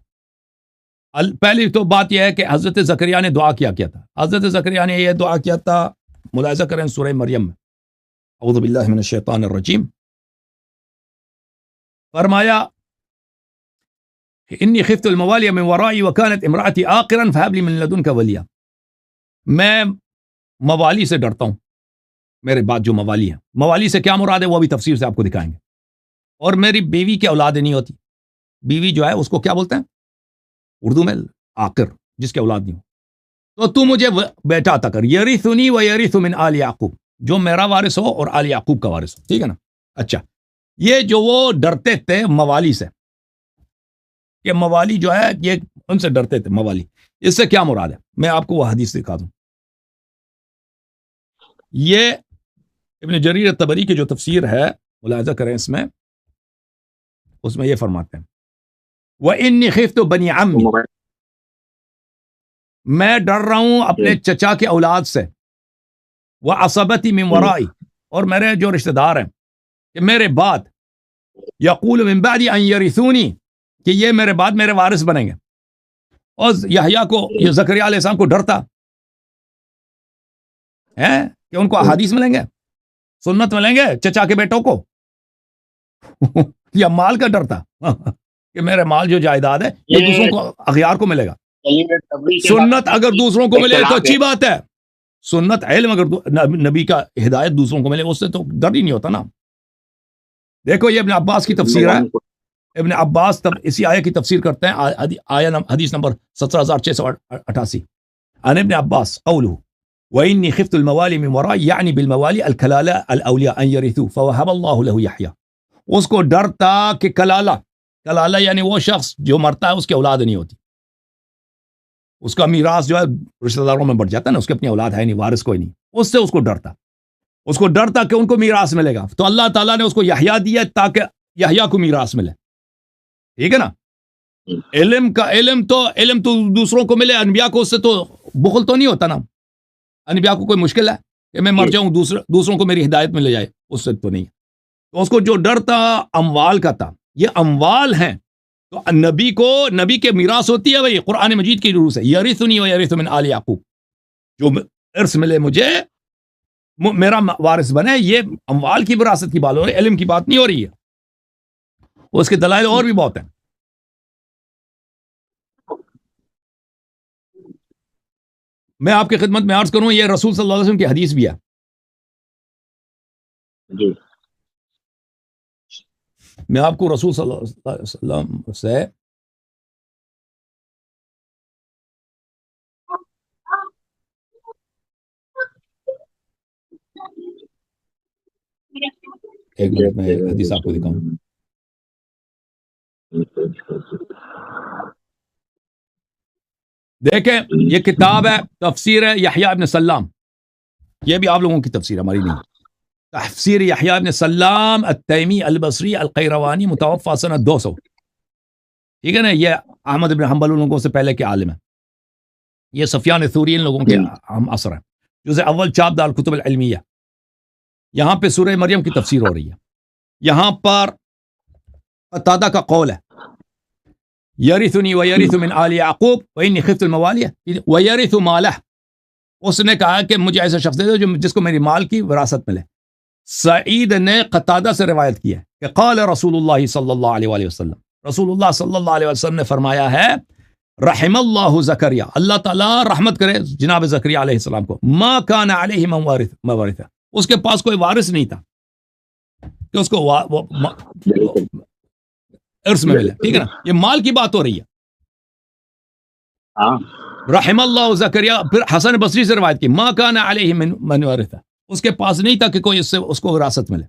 پہلی تو بات یہ ہے کہ حضرت زکریا نے دعا کیا تھا. حضرت زکریا نے یہ دعا کیا تھا، ملاحظہ کریں سورہ مریم میں، اعوذ باللہ من الشیطان الرجیم. فرمایا انی خفت الموالی من ورائی وکانت امرأتی عاقرا فہب لی من لدنک ولیا. میں موالی سے ڈرتا ہوں، میرے بعد جو موالی ہیں، موالی سے کیا مراد ہے وہ بھی تفسیر سے آپ کو دکھائیں گے. اور میری بیوی کی اولاد نہیں ہوتی، بیوی جو ہے اس کو کیا بولتے ہیں اردو میں؟ عاقر، جس کے اولاد نہیں ہو. تو مجھے بیٹا عطا کر، یرثنی و یرث من آل یعقوب، جو میرا وارث ہو اور آل یعقوب کا وارث ہو. ٹھیک ہے نا؟ اچھا، یہ جو وہ ڈرتے تھے موالی سے، کہ موالی جو ہے یہ ان سے ڈرتے تھے موالی، اس سے کیا مراد ہے؟ میں آپ کو وہ حدیث دکھا دوں. یہ ابن جریر الطبری کی جو تفسیر ہے، ملاحظہ کریں اس میں یہ فرماتے ہیں وَإِنِّي خِفْتُ بَنِي عَمِّي، میں ڈر رہا ہوں اپنے چچا کے اولاد سے، وَعَصَبَتِي مِن وَرَائِي، اور میرے جو رشتہ دار ہیں کہ میرے بعد، یقول من بعد ان یرثونی، کہ یہ میرے بعد میرے وارث بنیں گے. اور یحییٰ کو، یہ زکریا علیہ السلام کو ڈرتا ہے کہ ان کو احادیث ملیں گے، سنت ملیں گے چچا کے بیٹوں کو، یا مال کا ڈرتا کہ میرے مال جو جائیداد ہے یہ دوسروں کو، اغیار کو ملے گا. سنت اگر دوسروں کو ملے تو اچھی بات ہے، سنت علم اگر نبی کا ہدایت دوسروں کو ملے اس سے تو ڈر ہی نہیں ہوتا نا. دیکھو یہ ابن عباس کی تفسیر ہے، ابن عباس تب اسی آیت کی تفسیر کرتے ہیں، حدیث نمبر 17688 عن ابن عباس قوله وإني خفت الموالي من ورائي يعني بالموالي الكلالة الأولياء أن يرثوا فوهب الله له يحيى. اس کو ڈر تھا کہ کلالہ یعنی وہ شخص جو مرتا ہے اس کی اولاد نہیں ہوتی، اس کا میراث جو ہے رشتہ داروں میں بڑھ جاتا ہے نا، اس کی اپنی اولاد ہے نہیں، وارث کوئی نہیں، اس سے اس کو ڈر تھا، اس کو ڈر تھا کہ ان کو میراث ملے گا، تو اللہ تعالیٰ نے اس کو یحییٰ دیا تاکہ یحییٰ کو میراث ملے. ٹھیک ہے نا. علم تو دوسروں کو ملے، انبیاء کو اس سے تو بخل تو نہیں ہوتا نا. انبیاء کو کوئی مشکل ہے کہ میں مر جاؤں دوسروں کو میری ہدایت میں لے جائے، اس سے تو نہیں. تو اس کو جو ڈر تھا اموال کا تھا. یہ اموال ہیں تو نبی کے میراث ہوتی ہے، بھائی قرآن مجید کی روح سے یرثنی و یرث من آل یعقوب، جو ارث ملے مجھے میرا وارث بنے. یہ اموال کی وراثت کی بات ہو رہی ہے، علم کی بات نہیں ہو رہی ہے. اس کے دلائل اور بھی بہت ہیں. میں آپ کی خدمت میں عرض کروں، یہ رسول صلی اللہ علیہ وسلم کی حدیث بھی ہے. جی میں آپ کو رسول صلی اللہ علیہ وسلم سے ایک منٹ میں حدیث آپ کو دکھاؤں. دیکھیں یہ کتاب ہے، تفسیر ہے یحییٰ ابن سلام. یہ بھی آپ لوگوں کی تفسیر ہماری نہیں. تفسیر یحییٰ ابن سلام التیمی البصری القیروانی، متوفی سنہ 200. ٹھیک ہے نا. یہ احمد ابن حنبل ان لوگوں سے پہلے کے عالم ہیں. یہ سفیان ثوری ان لوگوں کے ہم اثر ہیں. جزء اول چاپ دار کتب العلمیہ. یہاں پہ سورہ مریم کی تفسیر ہو رہی ہے. یہاں پر قتادہ کا قول ہے یرثنی ویرث من آل یعقوب وانی خفت الموالی ویرث مالہ. اس نے کہا کہ مجھے ایسا شخص دے دو جس کو میری مال کی وراثت ملے. سعید نے قتادہ سے روایت کی ہے کہ قال رسول اللہ صلی اللہ علیہ وآلہ وسلم، رسول اللہ صلی اللہ علیہ وسلم نے فرمایا ہے رحم اللہ زکریا، اللہ تعالیٰ رحمت کرے جناب زکریا علیہ السلام کو، ما کان علیہ موارث، اس کے پاس کوئی وارث نہیں تھا کہ اس کو ارث میں ملے. ٹھیک ہے نا. یہ مال کی بات ہو رہی ہے. رحم اللہ زکریا. پھر حسن بصری سے روایت کی ما کان علیہ من وارث، اس کے پاس نہیں تھا کہ کوئی اس کو وراثت ملے.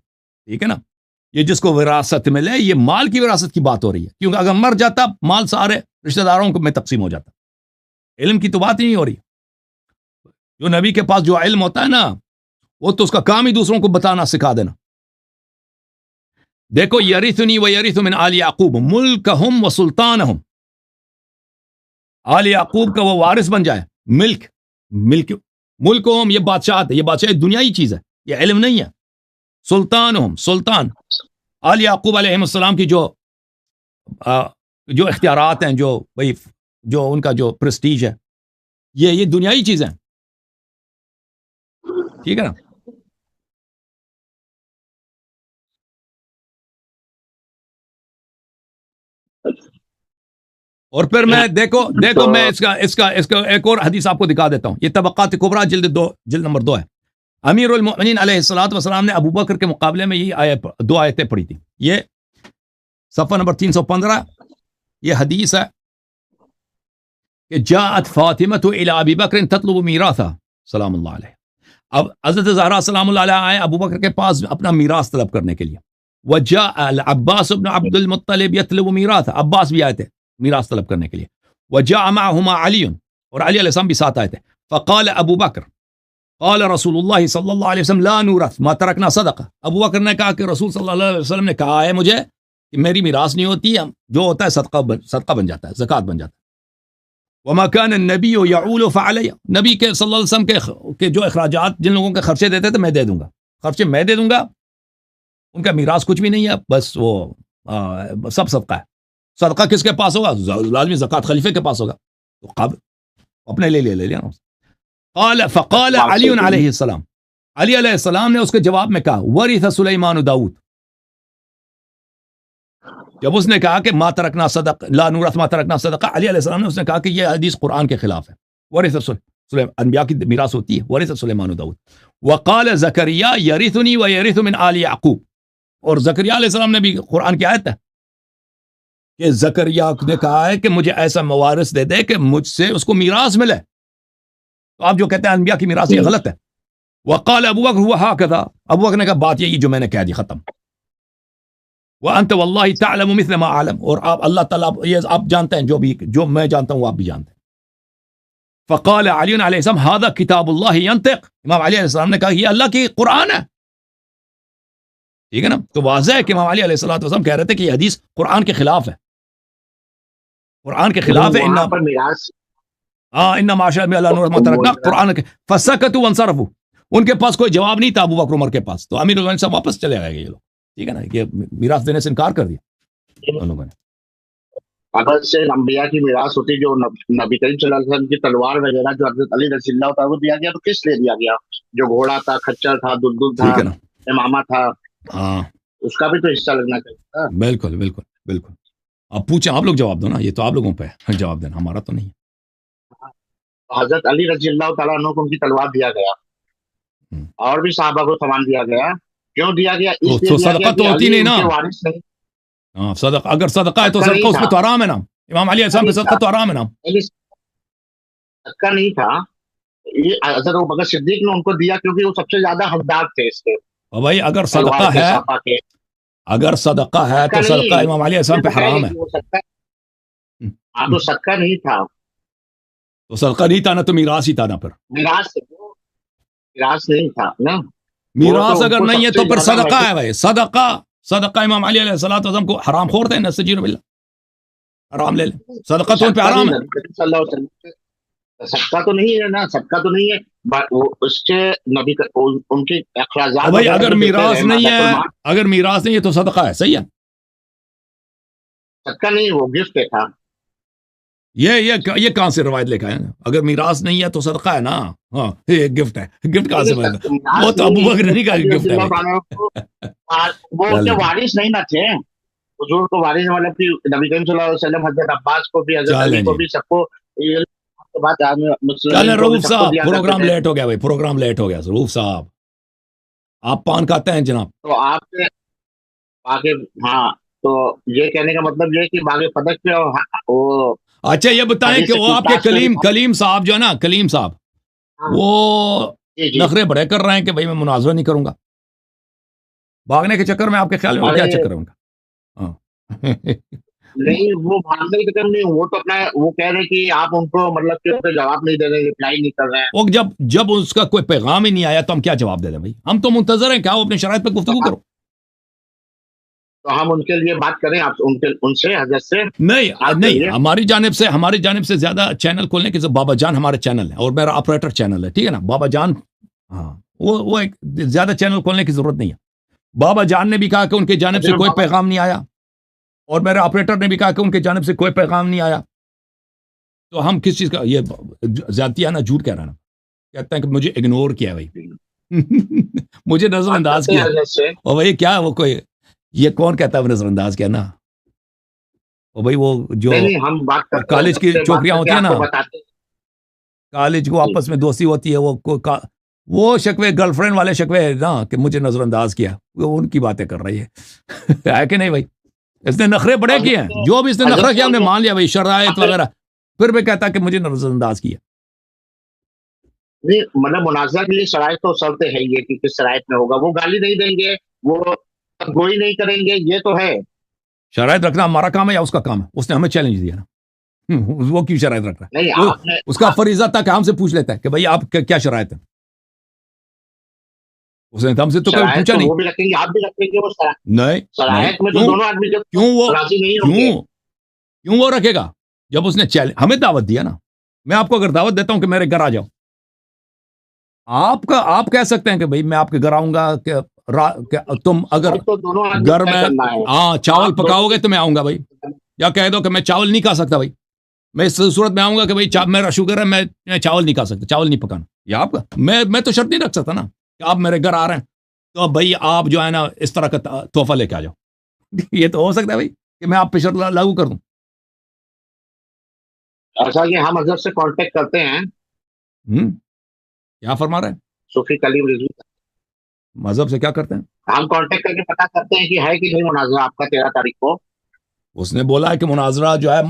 ٹھیک ہے نا. یہ جس کو وراثت ملے یہ مال کی وراثت کی بات ہو رہی ہے، کیونکہ اگر مر جاتا مال سارے رشتہ داروں کو میں تقسیم ہو جاتا. علم کی تو بات ہی نہیں ہو رہی. جو نبی کے پاس جو علم ہوتا ہے نا، وہ تو اس کا کام ہی دوسروں کو بتانا سکھا دینا. دیکھو یرثنی و یرث من آل یعقوب ملکہم و سلطانہم، آل یعقوب کا وہ وارث بن جائے. ملکہم یہ بادشاہت ہے، یہ بادشاہت دنیائی چیز ہے، یہ علم نہیں ہے. سلطانہم، سلطان آل یعقوب علیہ السلام کی جو اختیارات ہیں، جو ان کا جو پریسٹیج ہے، یہ دنیائی چیزیں. ٹھیک ہے نا. اور پھر میں دیکھو میں اس کا ایک اور حدیث آپ کو دکھا دیتا ہوں. یہ طبقات کبریٰ جلد نمبر 2 ہے. امیر المؤمنین علیہ الصلوۃ والسلام نے ابو بکر کے مقابلے میں یہ 2 آیتیں پڑھی تھی. یہ صفحہ نمبر 315. یہ حدیث ہے کہ جاءت فاطمہ الی ابی بکر تطلب میراثا سلام اللہ علیہ. اب حضرت زہرا سلام اللہ علیہ آئے ابو بکر کے پاس اپنا میراث طلب کرنے کے لیے. وجاء العباس بن عبد المطلب یطلب میراثا، عباس بھی آئے تھے میراث طلب کرنے کے لیے. وجاء معهما علی، اور علی علیہ السلام بھی ساتھ آئے تھے. فقال ابو بکر قال رسول اللہ صلی اللہ علیہ وسلم لا نورث ما ترکنا صدقہ. ابو بکر نے کہا کہ رسول صلی اللہ علیہ وسلم نے کہا ہے مجھے کہ میری میراث نہیں ہوتی، جو ہوتا ہے صدقہ بن جاتا ہے، زکوٰۃ بن جاتا ہے. وما كان النبی یعول فعلی، نبی کے صلی اللہ علیہ وسلم کے جو اخراجات جن لوگوں کے خرچے دیتے تھے میں دے دوں گا، خرچے میں دے دوں گا، ان کا میراث کچھ بھی نہیں ہے، بس وہ سب صدقہ ہے. صدقہ کس کے پاس ہوگا؟ لازمی زکوٰۃ خلیفے کے پاس ہوگا، تو اپنے لے لیا. فقال علی علیہ السلام، علی علیہ السلام نے اس کے جواب میں کہا ورث سلیمان داؤد. جب اس نے کہا کہ ما ترکنا صدق لا نورث ما ترکنا صدقہ، علی علیہ السلام نے اس نے کہا کہ یہ حدیث قرآن کے خلاف ہے. ورث سلیمان، انبیاء کی میراث ہوتی ہے. ورث سلیمان داؤد. وقال زکریا یرثنی و یرث من آل یعقوب، اور زکریا علیہ السلام نے بھی قرآن کی آیت ہے کہ زکریا نے کہا ہے کہ مجھے ایسا موارث دے دے کہ مجھ سے اس کو میراث ملے. تو آپ جو کہتے ہیں انبیاء کی میراث، یہ غلط ہے. وقال ابو بکر ہوا ہاکذا، ابو بکر نے کہا بات یہی جو میں نے کہہ دی، ختم. وانت واللہ تعلم مثل ما اعلم، اور آپ اللہ تعالیٰ یہ آپ جانتے ہیں جو میں جانتا ہوں وہ آپ بھی جانتے ہیں. فقال علی علیہ السلام هذا کتاب اللہ ینطق، امام علی علیہ السلام نے کہا یہ اللہ کی قرآن ہے. ٹھیک ہے نا؟ تو واضح ہے کہ امام علی علیہ السلام کہہ رہے تھے کہ یہ حدیث قرآن کے خلاف ہے، قرآن کے خلاف ہے. ان معاشر میں اللہ نور ما ترکنا، قرآن کے فسکتوا وانصرفوا، ان کے پاس کوئی جواب نہیں تھا ابو بکر عمر کے پاس، تو امیر المومنین صاحب واپس چلے گئے یہ لوگ. ٹھیک ہے نا، کہ میراث دینے سے انکار کر دیا ان لوگوں نے. اگر سے انبیاء کی میراث ہوتی جو نبی کریم صلی اللہ علیہ وسلم کی تلوار وغیرہ جو حضرت علی رضی اللہ تعالیٰ کو دیا گیا، تو کس لیے دیا گیا؟ جو گھوڑا تھا، کھچر تھا، دلدل تھا، امامہ تھا، ہاں اس کا بھی تو حصہ لگنا چاہیے تھا. بالکل بالکل بالکل. آپ پوچھیں، آپ لوگ جواب دو نا، یہ تو آپ لوگوں پہ ہے جواب دینا، ہمارا تو نہیں ہے. حضرت علی رضی اللہ تعالیٰ عنہ کو ان کی تلوار دیا گیا، اور بھی صحابہ کو سامان دیا گیا. کیوں دیا گیا؟ اس لیے صدقہ تو ہوتی نہیں نا. ہاں صدقہ، اگر صدقہ ہے تو صدقہ اس میں تو حرام ہے نا. امام علیہ السلام پہ صدقہ تو حرام ہے نا. صدقہ نہیں تھا، یہ حضرت ابوبکر صدیق نے ان کو دیا کیونکہ وہ سب سے زیادہ حقدار تھے اس کے. اور بھائی اگر صدقہ ہے، اگر صدقہ ہے تو صدقہ امام علیہ السلام پہ حرام ہے. ہاں تو صدقہ نہیں تھا، تو صدقہ نہیں تھا نا، تو میراث ہی تھا نا. پھر میراث نہیں تھا نا. میراث اگر نہیں ہے تو پھر صدقہ ہے بھائی. صدقہ امام علی علیہ السلام کو حرام خورتے ہیں، نستجیر باللہ، حرام لے لیں. صدقہ تو ان پہ حرام ہے. صدقہ تو نہیں ہے نا، صدقہ تو نہیں ہے. اس کے نبی ان کے اخراجات. بھائی اگر میراث نہیں ہے، اگر میراث نہیں ہے تو صدقہ ہے. صحیح ہے، صدقہ نہیں، وہ گفٹ تھا. یہ کہاں سے روایت لے کے آئے؟ اگر میراث نہیں ہے تو صدقہ ہے نا. ہاں یہ گفٹ ہے. گفٹ کہاں سے ملتا؟ وہ تو ابو بکر نہیں کہا گفٹ ہے. وہ ان کے وارث نہیں نہ تھے، حضور کو وارث مطلب کہ نبی کریم صلی اللہ علیہ وسلم حضرت عباس کو بھی، حضرت علی کو بھی، سب کو. رؤوف صاحب پروگرام لیٹ ہو گیا بھائی، پروگرام لیٹ ہو گیا. رؤوف صاحب آپ پان کھاتے ہیں جناب؟ تو آپ سے باقی، ہاں تو یہ کہنے کا مطلب یہ کہ باغ فتح پہ وہ. اچھا یہ بتائیں کہ وہ آپ کے کلیم صاحب جو ہے نا، کلیم صاحب وہ نخرے بڑے کر رہے ہیں کہ بھائی میں مناظرہ نہیں کروں گا. بھاگنے کے چکر میں آپ کے خیال میں کیا چکر ہے ان کا؟ نہیں، وہ بھاگنے کے چکر نہیں، وہ تو اپنا وہ کہہ رہے کہ آپ ان کو مطلب کہ جواب نہیں دے رہے، رپلائی نہیں کر رہے ہیں. وہ جب اس کا کوئی پیغام ہی نہیں آیا تو ہم کیا جواب دے دیں بھائی؟ ہم تو منتظر ہیں کہ آپ اپنے شرائط پہ گفتگو کرو. تو ہم ان کے لیے بات کریں آپ ان سے، حضرت سے. نہیں ہماری جانب سے زیادہ چینل کھولنے کے بابا جان ہمارے چینل ہے اور میرا آپریٹر چینل ہے. ٹھیک ہے نا بابا جان. ہاں وہ ایک زیادہ چینل کھولنے کی ضرورت نہیں ہے. بابا جان نے بھی کہا کہ ان کی جانب سے کوئی پیغام نہیں آیا، اور میرے آپریٹر نے بھی کہا کہ ان کی جانب سے کوئی پیغام نہیں آیا. تو ہم کس چیز کا یہ زیادتی ہے نا، جھوٹ کہہ رہا نا. کہتے ہیں کہ مجھے اگنور کیا بھائی، مجھے نظر انداز کیا. اور بھائی کیا وہ کوئی یہ کون کہتا ہے نظر انداز کیا نا؟ اور بھائی وہ جو کالج کی چوکریاں ہوتی ہیں نا، کالج کو آپس میں دوستی ہوتی ہے، وہ شکوے گرل فرینڈ والے شکوے نا کہ مجھے نظر انداز کیا، وہ ان کی باتیں کر رہی ہے کہ نہیں بھائی؟ اس نے نخرے بڑے کیے ہیں، جو بھی اس نے نخرہ کیا ہم نے مان لیا بھائی، شرائط وغیرہ، پھر بھی کہتا کہ مجھے نظر انداز کیا. نہیں مطلب مناظرہ کے لیے شرائط تو شرط ہے یہ کہ کس شرائط میں ہوگا. وہ گالی نہیں دیں گے، وہ گوئی نہیں کریں گے، یہ تو ہے. شرائط رکھنا ہمارا کام ہے یا اس کا کام ہے؟ اس نے ہمیں چیلنج دیا نا، وہ کیوں شرائط رکھ رہا ہے؟ اس کا فریضہ تھا کہ ہم سے پوچھ لیتا ہے کہ بھائی آپ کیا شرائط ہے. اس نے ہم سے تو کبھی پوچھا نہیں. وہ بھی رکھیں گے، آپ بھی رکھیں گے. وہ نہیں شرائط میں تو دونوں آدمی کیوں وہ رکھے گا؟ جب اس نے ہمیں دعوت دیا نا. میں آپ کو اگر دعوت دیتا ہوں کہ میرے گھر آ جاؤ، آپ کہہ سکتے ہیں کہ بھائی میں آپ کے گھر آؤں گا کہ تم اگر گھر میں چاول پکاؤ گے تو میں آؤں گا بھائی، یا کہہ دو کہ میں چاول نہیں کھا سکتا بھائی، میں اس صورت میں آؤں گا کہ بھائی میرا شوگر ہے، میں چاول نہیں کھا سکتا، چاول نہیں پکانا. یا آپ کا میں تو شرط نہیں رکھ سکتا نا کہ آپ میرے گھر آ رہے ہیں تو بھائی آپ جو ہے نا اس طرح کا تحفہ لے کے آ جاؤ. یہ تو ہو سکتا ہے بھائی کہ میں آپ پہ شرط لاگو کر دوں. ایسا کہ ہم حضرت سے کانٹیکٹ کرتے ہیں. کیا فرما رہے ہیں؟ صوفی کلیم رضوی مذہب سے کیا کرتے ہیں؟ ہم کانٹیکٹ کر کے پتا کرتے ہیں کہ ہے کہ نہیں مناظرہ آپ کا 13 تاریخ کو. اس نے بولا ہے کہ مناظرہ جو ہے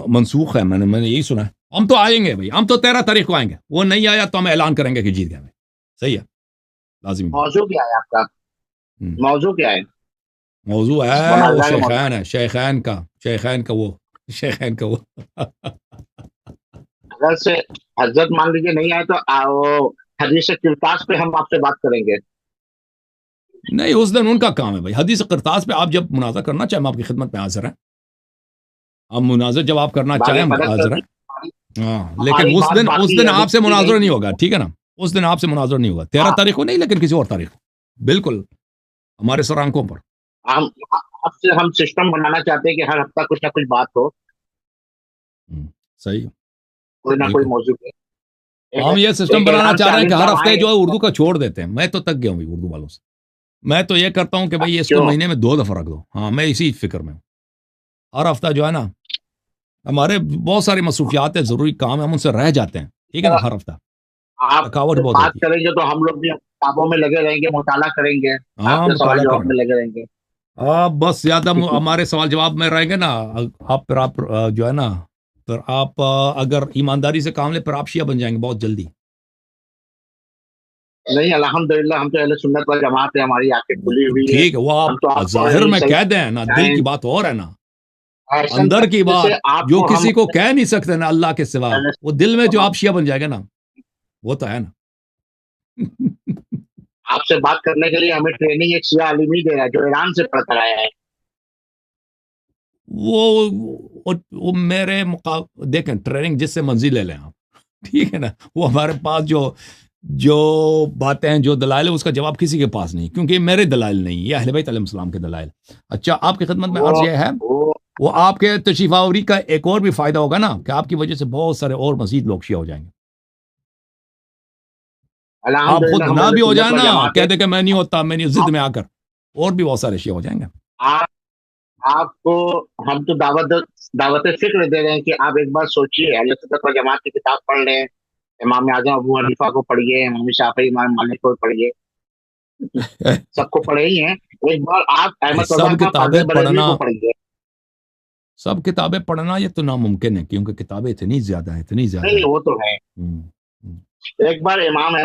منسوخ ہے، میں نے یہی سنا ہے. ہم تو آئیں گے بھائی، ہم تو 13 تاریخ کو آئیں گے، وہ نہیں آیا تو ہم اعلان کریں گے کہ جیت گئے. صحیح ہے، لازمی. موضوع کیا ہے آپ کا؟ موضوع کیا ہے؟ موضوع ہے وہ شیخین ہے، شیخین کا وہ اگر سے حضرت مان لیجیے نہیں آئے تو حدیث کرتاس پہ ہم آپ سے بات کریں گے. نہیں، اس دن ان کا کام ہے بھائی. حدیث کرتاس پہ آپ جب مناظرہ کرنا چاہیں ہم آپ کی خدمت میں حاضر ہیں. ہم مناظر جب آپ کرنا چاہیں ہم حاضر ہیں. ہاں، لیکن اس دن آپ سے مناظرہ نہیں ہوگا، ٹھیک ہے نا؟ اس دن آپ سے مناظرہ نہیں ہوگا 13 تاریخ کو نہیں، لیکن کسی اور تاریخ کو. بالکل ہمارے سر آنکھوں پر. ہم سسٹم بنانا چاہتے ہیں کہ ہر ہفتہ کچھ نہ کچھ بات ہو. صحیح، کوئی نہ کوئی موضوع پہ. ہم یہ سسٹم بنانا چاہ رہے ہیں کہ ہر ہفتے جو ہے اردو کا چھوڑ دیتے ہیں. میں تو تک گیا ہوں اردو والوں سے. میں تو یہ کرتا ہوں کہ بھائی اس کو مہینے میں 2 دفعہ رکھ دو. ہاں، میں اسی فکر میں ہوں. ہر ہفتہ جو ہے نا، ہمارے بہت ساری مصروفیات ہیں، ضروری کام ہے، ہم ان سے رہ جاتے ہیں. ٹھیک ہے نا؟ ہر ہفتہ آپ تھکاوٹ بہت بات ہوتی ہے. کریں گے تو ہم لوگ بھی کتابوں میں لگے رہیں گے، مطالعہ کریں گے. ہاں، مطالعہ کریں میں لگے رہیں گے. آپ بس زیادہ ہمارے سوال جواب میں رہیں گے نا. آپ جو ہے نا، پھر آپ اگر ایمانداری سے کام لیں پھر آپ شیعہ بن جائیں گے بہت جلدی. نہیں، الحمدللہ ہم تو اہل سنت وال جماعت ہے، ہماری آنکھیں کھلی ہوئی ہے. ٹھیک ہے، وہ آپ ظاہر میں کہہ دیں نا، دل کی بات اور ہے نا، اندر کی بات جو کسی کو کہہ نہیں سکتے نا اللہ کے سوا، وہ دل میں جو آپ شیعہ بن جائے گا نا، وہ تو ہے نا. آپ سے بات کرنے کے لیے ہمیں ٹریننگ ایک شیعہ عالمی دے رہا ہے جو ایران سے پڑھ کر آیا ہے. وہ میرے دیکھیں، ٹریننگ جس سے منزل لے لیں آپ، ٹھیک ہے نا. وہ ہمارے پاس جو باتیں ہیں، جو دلائل ہے، اس کا جواب کسی کے پاس نہیں، کیونکہ یہ میرے دلائل نہیں، یہ اہل بیت علیہ السلام کے دلائل. اچھا، آپ کی خدمت میں عرض یہ ہے، وہ آپ کے تشریف آوری کا ایک اور بھی فائدہ ہوگا نا، کہ آپ کی وجہ سے بہت سارے اور مزید لوگ شیعہ ہو جائیں گے. آپ خود نہ بھی ہو جائیں نا، کہہ دیں کہ میں نہیں ہوتا، میں نہیں، ضد میں آ کر اور بھی بہت سارے شیعہ ہو جائیں گے. آپ کو ہم تو دعوت فکر دے رہے ہیں کہ آپ ایک بار سوچیے، اہل سنت وال جماعت کی کتاب پڑھ لیں، امام اعظم ابو حنیفہ کو پڑھیے، امام شافعی، امام مالک کو پڑھیے، سب کو پڑھے ہی ہیں. ایک بار آپ احمد رضا خان بریلوی کو پڑھیے. سب کتابیں پڑھنا یہ تو ناممکن ہے، کیونکہ کتابیں اتنی زیادہ ہیں. نہیں، وہ تو ہے. ایک بار امام احمد